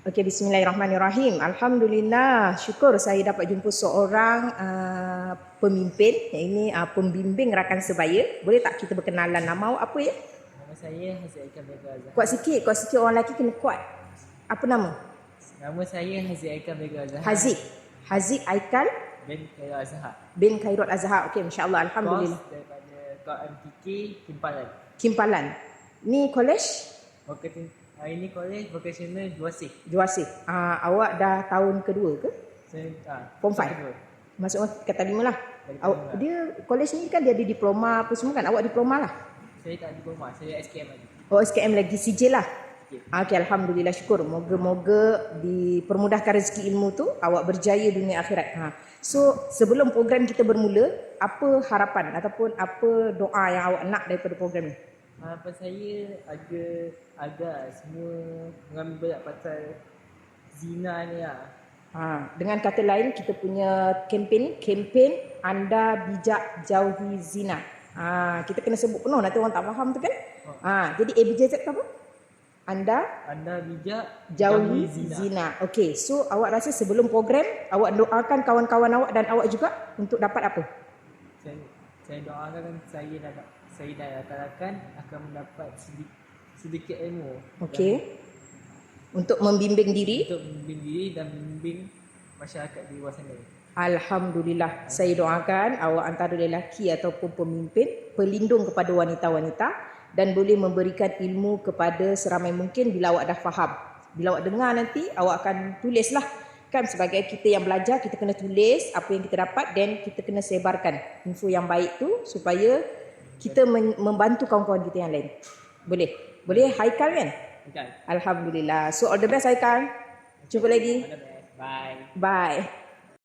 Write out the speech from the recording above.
Okey, bismillahirrahmanirrahim. Alhamdulillah, syukur saya dapat jumpa seorang pemimpin, yang ini pembimbing rakan sebaya. Boleh tak kita berkenalan? Nama awak apa ya? Nama saya Haziq Aikal Bega Azhar. Kuat sikit orang lelaki kena kuat. Apa nama? Nama saya Haziq Aikal Bega Azhar. Haziq Aikal bin Khairul Azhar. bin Khairul Azhar. Okey, masya-Allah, alhamdulillah. Kos daripada KMTK Kimpalan. Kimpalan. Ni kolej? Ini kolej vocasional Juasih. Awak dah tahun kedua ke? Form 5. Masuk kata 5 lah. Dia kolej ni kan dia ada diploma apa semua kan? Awak diploma lah? Saya tak diploma, saya SKM lagi. Oh, SKM lagi, sijil lah. Okay. Okey, alhamdulillah, syukur. Moga-moga dipermudahkan rezeki ilmu tu, awak berjaya dunia akhirat. So, sebelum program kita bermula, apa harapan ataupun apa doa yang awak nak daripada program ni? Harapan saya agak semua mengambil berat pasal zina ni lah. Dengan kata lain, kita punya kempen anda bijak jauhi zina. Kita kena sebut penuh, nanti orang tak faham tu kan. Jadi ABJZ tu apa? Anda bijak jauhi zina. Okey, so awak rasa sebelum program awak doakan kawan-kawan awak dan awak juga untuk dapat apa? Saya doakan saya dan rakan-rakan akan mendapat sedikit ilmu. Okey. Untuk membimbing diri dan membimbing masyarakat di luar sana. Alhamdulillah, saya doakan awak antara lelaki ataupun pemimpin, pelindung kepada wanita-wanita dan boleh memberikan ilmu kepada seramai mungkin bila awak dah faham. Bila awak dengar nanti, awak akan tulislah. Kan sebagai kita yang belajar, kita kena tulis apa yang kita dapat dan kita kena sebarkan info yang baik tu supaya kita membantu kawan-kawan kita yang lain. Boleh? Boleh Haikal kan? Okay. Alhamdulillah. So all the best Haikal. Jumpa lagi. All the best. Bye. Bye.